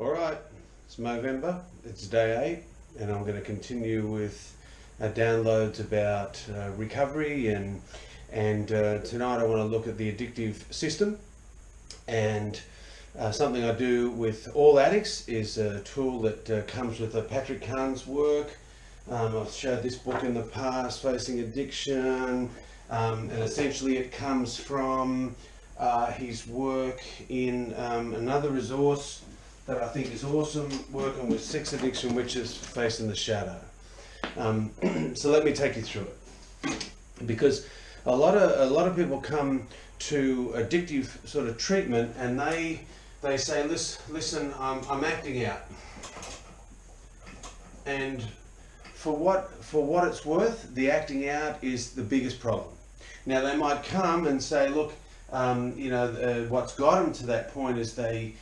Alright, it's Movember, it's day 8, and I'm going to continue with downloads about recovery and tonight I want to look at the addictive system. And something I do with all addicts is a tool that comes with Patrick Kahn's work. I've showed this book in the past, Facing Addiction, and essentially it comes from his work in another resource that I think is awesome, working with sex addiction, which is Facing the Shadow. So let me take you through it, because a lot of people come to addictive sort of treatment and they say, listen, I'm acting out, and for what it's worth, the acting out is the biggest problem. Now they might come and say, look, what's got them to that point is they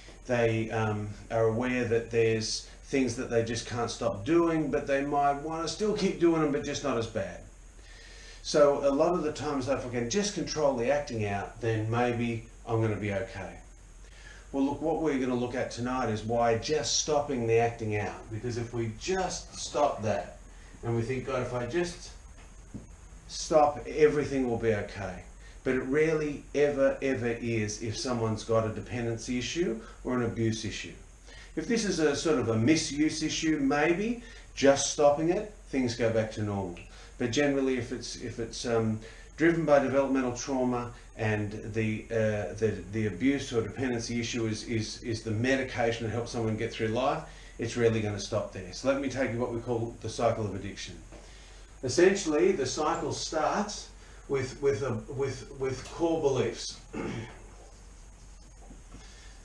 are aware that there's things that they just can't stop doing, but they might want to still keep doing them, but just not as bad. So a lot of the times, if I can just control the acting out, then maybe I'm going to be okay. Well, look, what we're going to look at tonight is why just stopping the acting out. Because if we just stop that, and we think, God, if I just stop, everything will be okay. But it rarely ever is if someone's got a dependency issue or an abuse issue. If this is a sort of a misuse issue, maybe just stopping it, things go back to normal. But generally, if it's driven by developmental trauma and the abuse or dependency issue is the medication that helps someone get through life, it's rarely going to stop there. So let me take you what we call the cycle of addiction. Essentially, the cycle starts with core beliefs.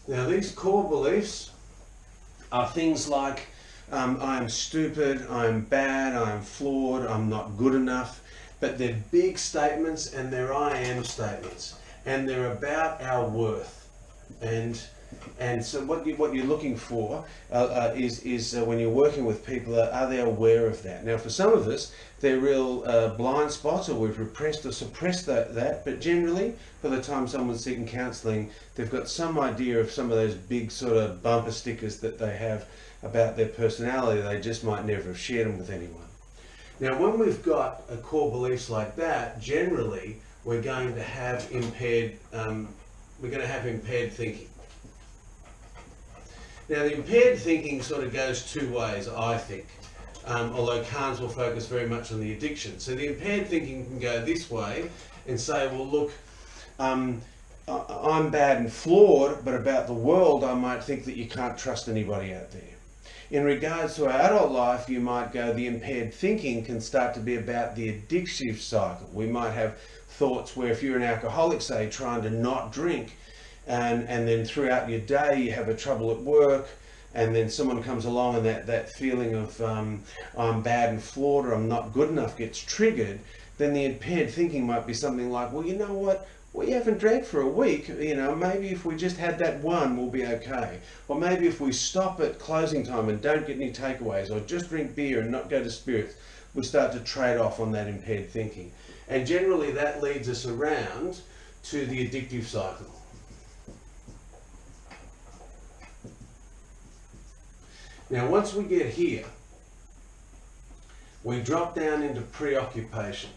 Now, these core beliefs are things like I am stupid, I am bad, I am flawed, I'm not good enough. But they're big statements and they're I am statements, and they're about our worth. And so what you're looking for is when you're working with people, are they aware of that? Now, for some of us, they're real blind spots, or we've repressed or suppressed that. But generally, by the time someone's seeking counselling, they've got some idea of some of those big sort of bumper stickers that they have about their personality. They just might never have shared them with anyone. Now, when we've got a core beliefs like that, generally we're going to have impaired thinking. Now, the impaired thinking sort of goes two ways, I think, although Kahn's will focus very much on the addiction. So the impaired thinking can go this way and say, well, look, I'm bad and flawed, but about the world, I might think that you can't trust anybody out there. In regards to our adult life, you might go, the impaired thinking can start to be about the addictive cycle. We might have thoughts where if you're an alcoholic, say, trying to not drink, and then throughout your day you have a trouble at work, and then someone comes along and that feeling of I'm bad and flawed or I'm not good enough gets triggered, then the impaired thinking might be something like, well, you know what? We haven't drank for a week, maybe if we just had that one, we'll be okay. Or maybe if we stop at closing time and don't get any takeaways, or just drink beer and not go to spirits, we start to trade off on that impaired thinking. And generally that leads us around to the addictive cycle. Now, once we get here, we drop down into preoccupation.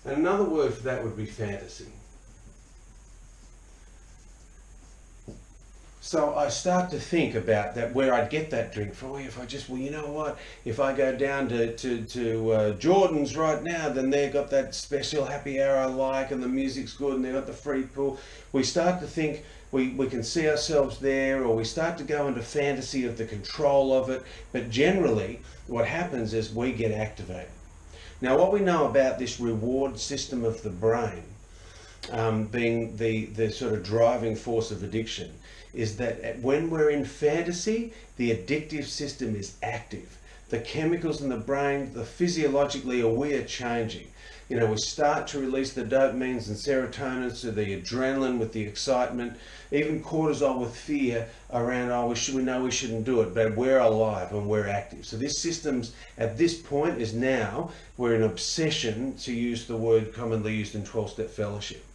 And another word for that would be fantasy. So I start to think about that, where I'd get that drink from. If I just, well, you know what? If I go down to Jordan's right now, then they've got that special happy hour I like, and the music's good, and they've got the free pool. We start to think we can see ourselves there, or we start to go into fantasy of the control of it. But generally, what happens is we get activated. Now, what we know about this reward system of the brain, being the sort of driving force of addiction, is that when we're in fantasy, the addictive system is active. The chemicals in the brain, the physiologically, we are changing. We start to release the dopamines and serotonins, so the adrenaline with the excitement, even cortisol with fear around, we know we shouldn't do it, but we're alive and we're active. So this system's, at this point, is now, we're in obsession, to use the word commonly used in 12-step fellowship.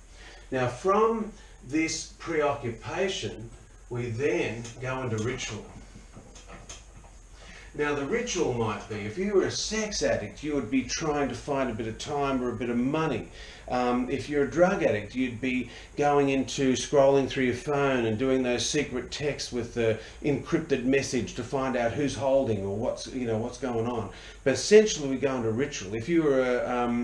Now, from this preoccupation, we then go into ritual. Now the ritual might be, if you were a sex addict, you would be trying to find a bit of time or a bit of money. If you're a drug addict, you'd be going into scrolling through your phone and doing those secret texts with the encrypted message to find out who's holding or what's going on. But essentially we go into ritual. If you were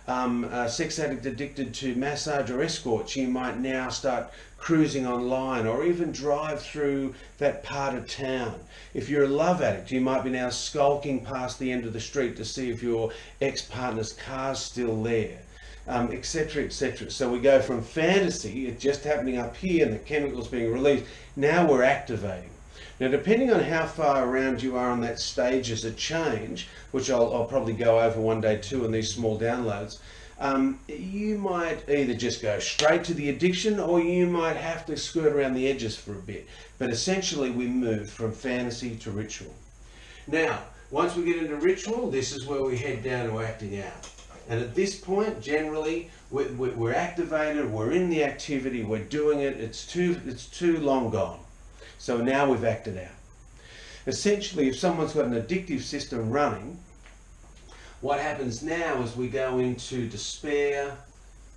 a sex addict addicted to massage or escorts, you might now start cruising online or even drive through that part of town. If you're a love addict, you might be now skulking past the end of the street to see if your ex-partner's car's still there, etc., etc. So we go from fantasy, it's just happening up here and the chemicals being released, now we're activating. Now, depending on how far around you are on that stages of change, which I'll probably go over one day too in these small downloads, you might either just go straight to the addiction or you might have to skirt around the edges for a bit. But essentially we move from fantasy to ritual. Now, once we get into ritual, this is where we head down to acting out. And at this point, generally, we're activated, we're in the activity, we're doing it, it's too long gone. So now we've acted out. Essentially, if someone's got an addictive system running, what happens now is we go into despair,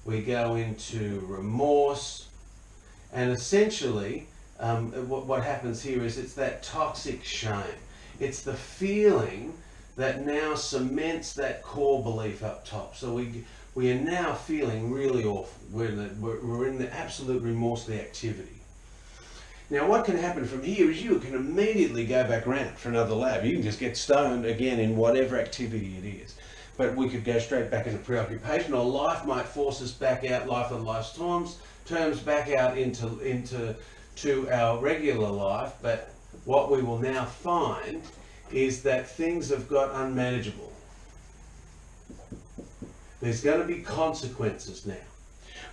we go into remorse, and essentially what happens here is it's that toxic shame. It's the feeling that now cements that core belief up top. So we are now feeling really awful. We're in the absolute remorse of the activity. Now what can happen from here is you can immediately go back around for another lab. You can just get stoned again in whatever activity it is. But we could go straight back into preoccupation, or life might force us back out, life on life's terms back out into our regular life. But what we will now find is that things have got unmanageable. There's going to be consequences now.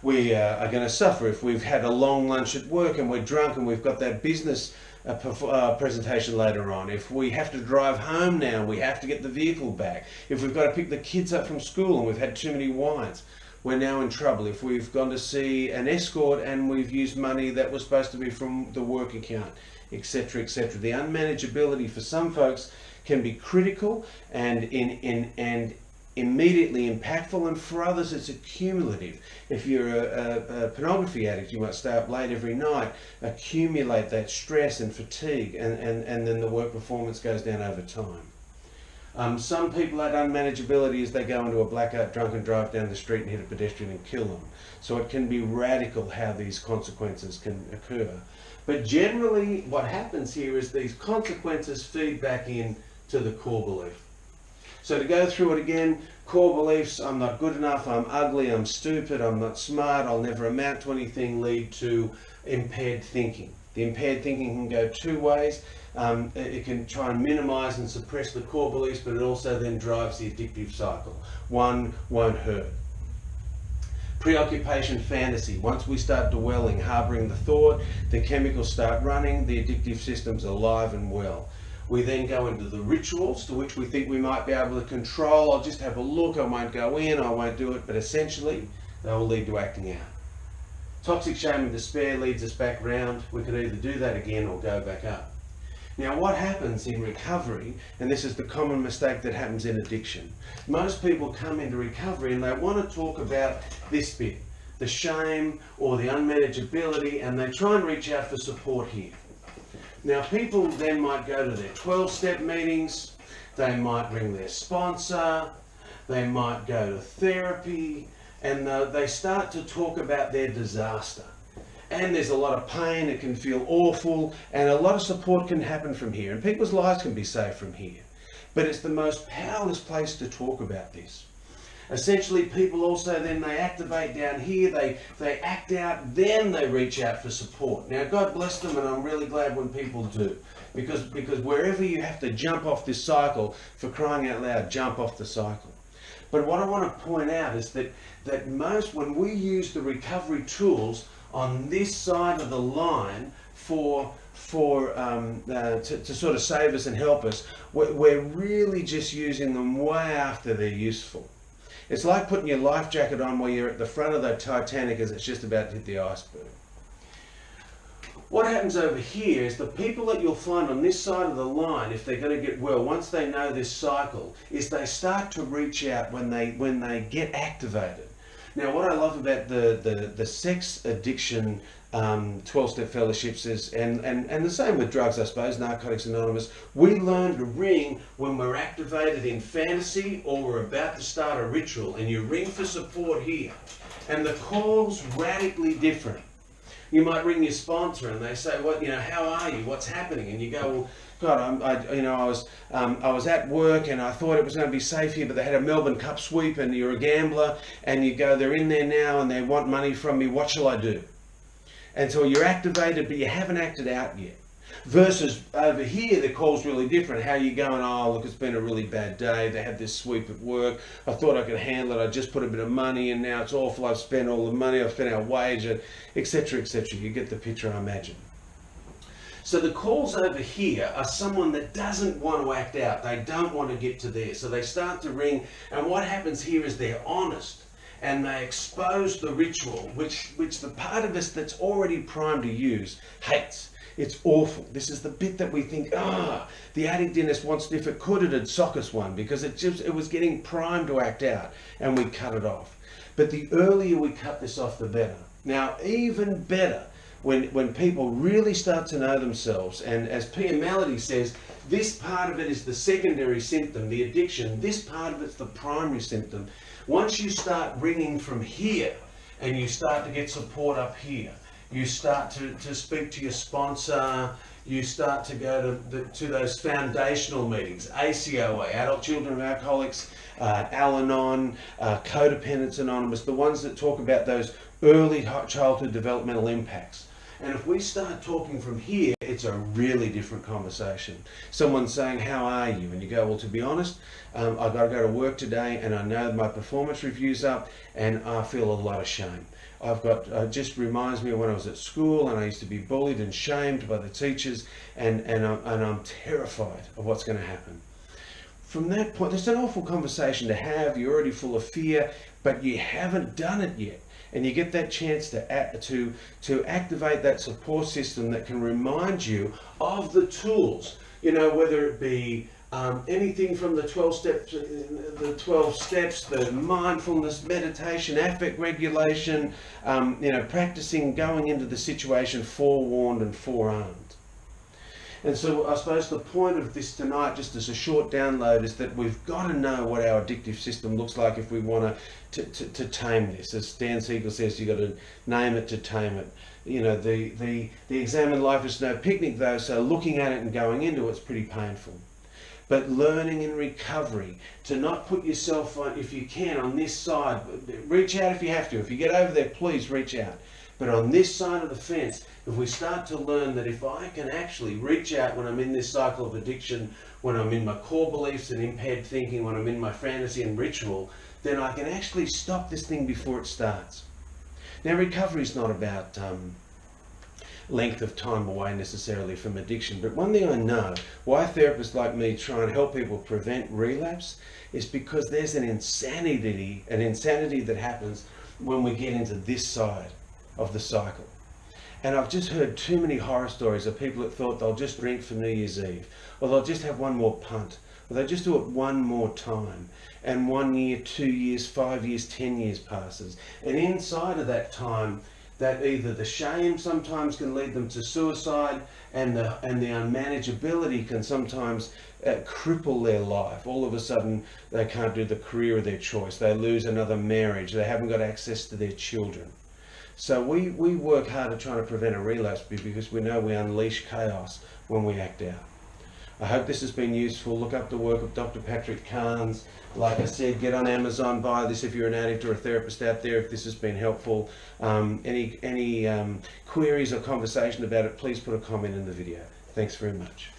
We are going to suffer if we've had a long lunch at work and we're drunk and we've got that business presentation later on. If we have to drive home now, we have to get the vehicle back. If we've got to pick the kids up from school and we've had too many wines, we're now in trouble. If we've gone to see an escort and we've used money that was supposed to be from the work account, etc., etc. The unmanageability for some folks can be critical and immediately impactful, and for others it's accumulative. If you're a pornography addict, you might stay up late every night, accumulate that stress and fatigue, and then the work performance goes down over time. Some people have unmanageability as they go into a blackout drunk and drive down the street and hit a pedestrian and kill them. So it can be radical how these consequences can occur. But generally what happens here is these consequences feed back in to the core belief. So to go through it again, core beliefs: I'm not good enough, I'm ugly, I'm stupid, I'm not smart, I'll never amount to anything, lead to impaired thinking. The impaired thinking can go two ways. It can try and minimize and suppress the core beliefs, but it also then drives the addictive cycle. One won't hurt. Preoccupation, fantasy. Once we start dwelling, harboring the thought, the chemicals start running, the addictive system's alive and well. We then go into the rituals, to which we think we might be able to control. I'll just have a look, I won't go in, I won't do it, but essentially they will lead to acting out. Toxic shame and despair leads us back round. We could either do that again or go back up. Now what happens in recovery, and this is the common mistake that happens in addiction, most people come into recovery and they want to talk about this bit, the shame or the unmanageability, and they try and reach out for support here. Now people then might go to their 12-step meetings, they might ring their sponsor, they might go to therapy, and they start to talk about their disaster. And there's a lot of pain, it can feel awful, and a lot of support can happen from here, and people's lives can be saved from here. But it's the most powerless place to talk about this. Essentially, people also then, they activate down here, they act out, then they reach out for support. Now, God bless them, and I'm really glad when people do. Because wherever you have to jump off this cycle, for crying out loud, jump off the cycle. But what I want to point out is that when we use the recovery tools on this side of the line to sort of save us and help us, we're really just using them way after they're useful. It's like putting your life jacket on where you're at the front of the Titanic as it's just about to hit the iceberg. what happens over here is the people that you'll find on this side of the line, if they're going to get well, once they know this cycle, is they start to reach out when they get activated. Now, what I love about the sex addiction 12-step fellowships is, and the same with drugs, I suppose, Narcotics Anonymous, we learn to ring when we're activated in fantasy or we're about to start a ritual, and you ring for support here. And the call's radically different. You might ring your sponsor and they say, "What, how are you? What's happening?" And you go, "Well, God, I was at work and I thought it was going to be safe here, but they had a Melbourne Cup sweep and you're a gambler." And you go, "They're in there now and they want money from me. What shall I do?" And so you're activated, but you haven't acted out yet. Versus over here, the call's really different. How you going? "Oh, look, it's been a really bad day. They had this sweep at work. I thought I could handle it. I just put a bit of money in now. It's awful. I've spent all the money. I've spent our wage," etc., etc. You get the picture, I imagine. So the calls over here are someone that doesn't want to act out. They don't want to get to there. So they start to ring. And what happens here is they're honest. And they expose the ritual, which the part of us that's already primed to use hates. It's awful. This is the bit that we think, the addict in us wants, if it could, it'd sock us one, because it was getting primed to act out, and we cut it off. But the earlier we cut this off, the better. Now, even better, when people really start to know themselves, and as Pia Melody says, this part of it is the secondary symptom, the addiction. This part of it's the primary symptom. Once you start ringing from here, and you start to get support up here, you start to speak to your sponsor, you start to go to those foundational meetings, ACOA, Adult Children of Alcoholics, Al-Anon, Codependence Anonymous, the ones that talk about those early childhood developmental impacts. And if we start talking from here, it's a really different conversation. Someone's saying, "How are you?" And you go, "Well, to be honest, I've got to go to work today and I know my performance review's up and I feel a lot of shame. Just reminds me of when I was at school and I used to be bullied and shamed by the teachers, and I'm terrified of what's going to happen." From that point, it's an awful conversation to have. You're already full of fear, but you haven't done it yet. And you get that chance to activate that support system that can remind you of the tools, whether it be anything from the 12 steps, the mindfulness, meditation, affect regulation, practicing going into the situation forewarned and forearmed. And so I suppose the point of this tonight, just as a short download, is that we've got to know what our addictive system looks like if we want to tame this. As Dan Siegel says, you've got to name it to tame it. The examined life is no picnic though, so looking at it and going into it's pretty painful. But learning in recovery to not put yourself on, if you can, on this side. Reach out if you have to. If you get over there, please reach out. But on this side of the fence, if we start to learn that if I can actually reach out when I'm in this cycle of addiction, when I'm in my core beliefs and impaired thinking, when I'm in my fantasy and ritual, then I can actually stop this thing before it starts. Now, recovery is not about length of time away necessarily from addiction, but one thing I know why therapists like me try and help people prevent relapse is because there's an insanity that happens when we get into this side of the cycle. And I've just heard too many horror stories of people that thought they'll just drink for New Year's Eve, or they'll just have one more punt, or they'll just do it one more time. And 1 year, 2 years, 5 years, 10 years passes. And inside of that time, that either the shame sometimes can lead them to suicide, and the unmanageability can sometimes cripple their life. All of a sudden, they can't do the career of their choice. They lose another marriage. They haven't got access to their children. So we work hard at trying to prevent a relapse because we know we unleash chaos when we act out. I hope this has been useful. Look up the work of Dr. Patrick Carnes. Like I said, get on Amazon, buy this if you're an addict or a therapist out there, if this has been helpful. Any queries or conversation about it, please put a comment in the video. Thanks very much.